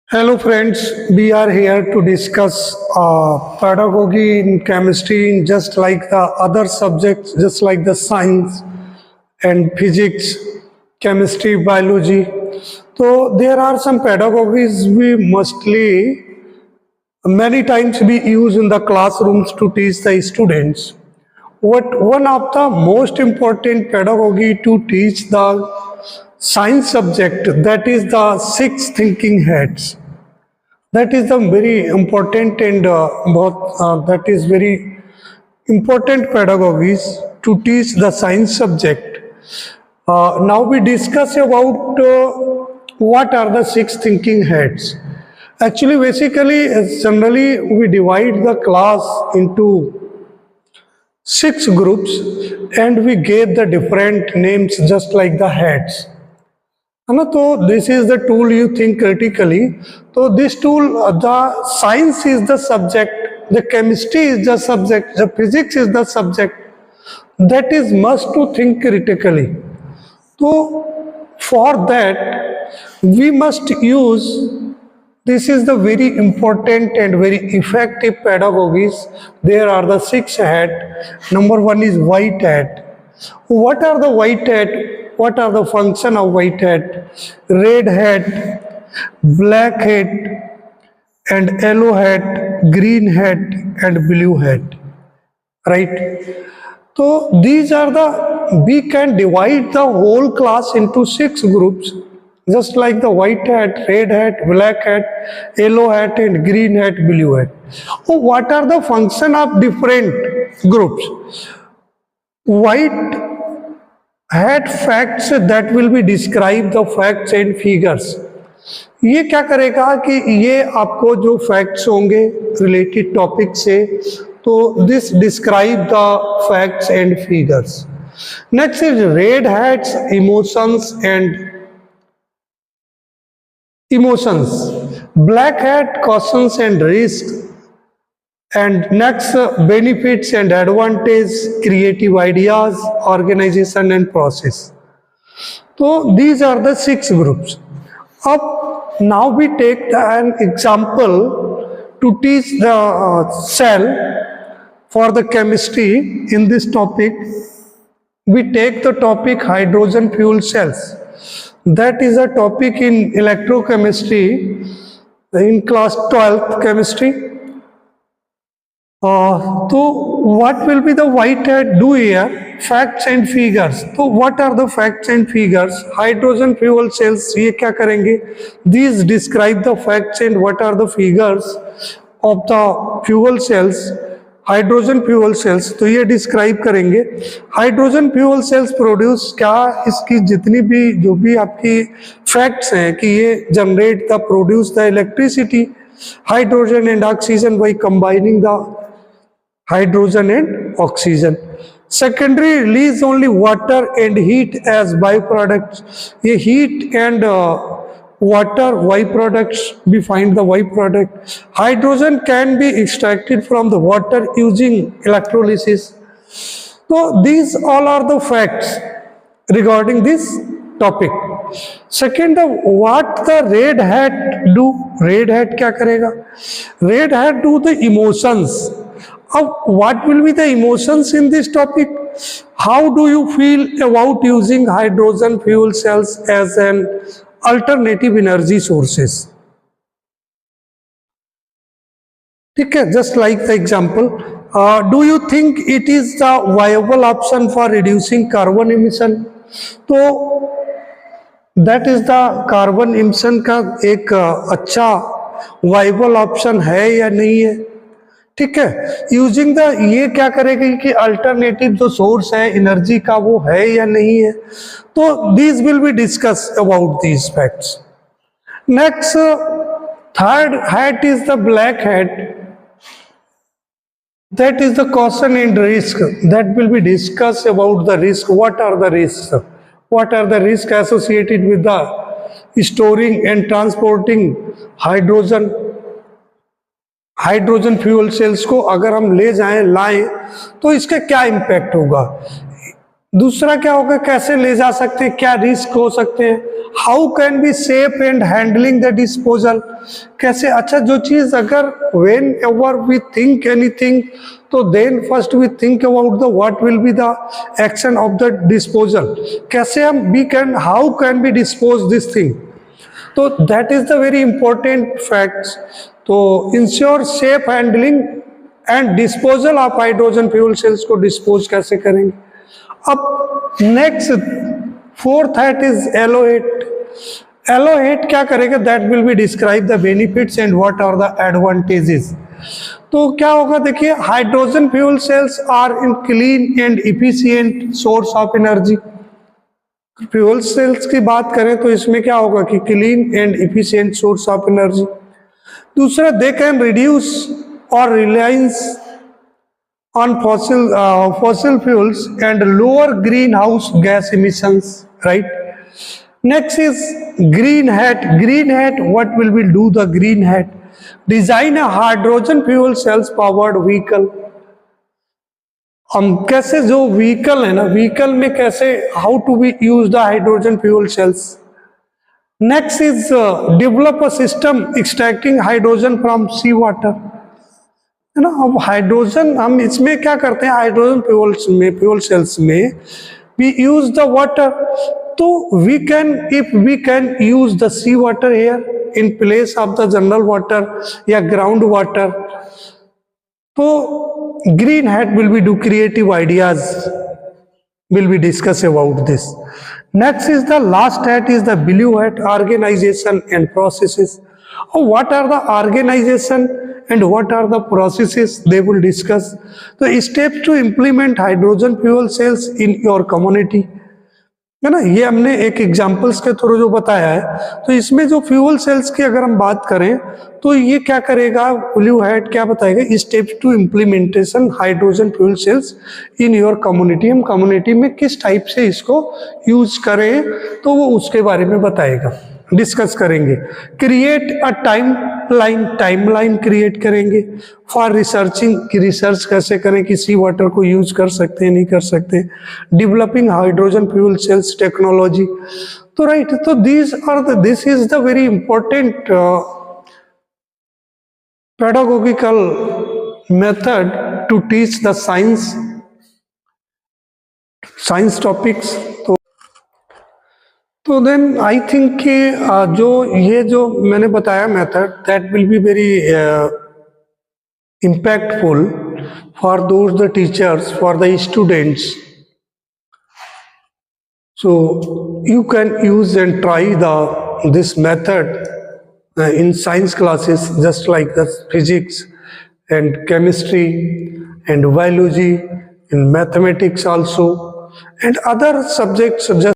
Hello friends, we are here to discuss pedagogy in chemistry just like the other subjects, just like the science and physics, chemistry, biology. So there are some pedagogies we mostly many times we use in the classrooms to teach the students. What one of the most important pedagogy to teach the science subject, that is the six thinking heads. That is the very important and that is very important pedagogies to teach the science subject. Now we discuss about what are the six thinking heads. Actually, basically, generally we divide the class into six groups and we gave the different names just like the heads. है ना. तो this is the tool you think critically. तो this tool, the science is the subject, the chemistry is the subject, the physics is the subject, that is must to think critically. तो for that we must use, this is the very important and very effective pedagogies. There are the six head. Number one is white hat. What are the white hat? What are the function of white hat? Red hat, black hat, and yellow hat, green hat, and blue hat. Right? So these are the, we can divide the whole class into six groups, just like the white hat, red hat, black hat, yellow hat, and green hat, blue hat. Oh, what are the function of different groups? White hat facts that will be describe the facts and figures. ये क्या करेगा कि ये आपको जो facts होंगे related topic से, तो this describe the facts and figures. Next is red hats, emotions and emotions. Black hat, cautions and risks. And next, benefits and advantage, creative ideas, organization and process. So these are the six groups. Now we take an example to teach the cell for the chemistry. In this topic, we take the topic hydrogen fuel cells. That is a topic in electrochemistry in class 12th chemistry. So what will be the white hat do here? Facts and figures. So what are the facts and figures? Hydrogen fuel cells, ये क्या करेंगे? These describe the facts and what are the figures of the fuel cells. Hydrogen fuel sales, तो ये describe करेंगे. Hydrogen fuel sales produce, क्या इसकी जितनी भी जो भी आपकी फैक्ट्स हैं कि ये generate the produce the electricity, hydrogen and oxygen by combining the hydrogen and oxygen. Secondary release only water and heat as byproduct. ये heat and water byproducts, we find the byproduct. Hydrogen can be extracted from the water using electrolysis. So these all are the facts regarding this topic. Second, what the red hat do? Red hat क्या करेगा? Red hat do the emotions. What will be the emotions in this topic? How do you feel about using hydrogen fuel cells as an alternative energy sources? ठीक है, just like the example, do you think it is the viable option for reducing carbon emission? तो that is the carbon emission का एक अच्छा viable option है या नहीं है. ठीक है, यूजिंग द, ये क्या करेगी कि अल्टरनेटिव जो सोर्स है एनर्जी का वो है या नहीं है. तो this will be discuss about these facts. Next, third hat is the black hat. That is the caution and risk. That will be discuss about the risk. What are the risk? What are the risk associated with the storing and transporting hydrogen. Hydrogen fuel cells को अगर हम ले जाएं, लाएं, तो इसका क्या impact होगा. दूसरा क्या होगा, कैसे ले जा सकते हैं, क्या रिस्क हो सकते हैं, how can be safe and handling the disposal, कैसे, अच्छा जो चीज अगर whenever we think anything तो then first we think about the what will be the action of the disposal, कैसे हम we can how can be dispose this thing, तो that is the very important facts. तो ensure safe handling and disposal of hydrogen fuel cells को dispose कैसे करेंगे। अब next fourth hat is एलोहेट। एलोहेट क्या करेगा, that will be describe the benefits and what are the advantages. तो क्या होगा, देखिए hydrogen fuel cells are in clean and efficient source of energy. Fuel cells की बात करें तो इसमें क्या होगा कि clean and efficient source of energy. दूसरा, दे कैन रिड्यूस और Reliance on fossil fuels and lower greenhouse gas emissions, right? Next is green hat. Green hat, what will we do the green hat? Design a hydrogen fuel cells powered vehicle. हम कैसे जो vehicle है ना, vehicle में कैसे how to be use the hydrogen fuel cells. Next is develop a system extracting hydrogen from sea water, है ना। अब हाइड्रोजन हम इसमें क्या करते हैं, हाइड्रोजन फ्यूल सेल्स में वी यूज द वाटर, तो we can if we can use the sea water here in place of the general water या ग्राउंड वाटर, तो green hat will be do creative ideas will be discussed about this. Next is the last hat is the blue hat, organization and processes. What are the organization and what are the processes they will discuss. The steps to implement hydrogen fuel cells in your community, है ना। ये हमने एक examples के through जो बताया है। तो इसमें जो फ्यूल सेल्स की अगर हम बात करें तो ये क्या करेगा, ब्लू हैट क्या बताएगा, steps to implementation hydrogen fuel cells in your community. हम कम्युनिटी में किस टाइप से इसको यूज करें तो वो उसके बारे में बताएगा, डिस्कस करेंगे। क्रिएट अ टाइमलाइन क्रिएट करेंगे फॉर रिसर्चिंग, की रिसर्च कैसे करें कि सी वाटर को यूज कर सकते हैं नहीं कर सकते। Developing hydrogen fuel sales technology, तो राइट, तो this is the very important pedagogical method to teach the science topics। तो देन आई थिंक कि जो मैंने बताया method, that will be very impactful for those the teachers, for the students, so you can use and try this method in science classes, just like the physics and chemistry and biology and mathematics also, and other subjects just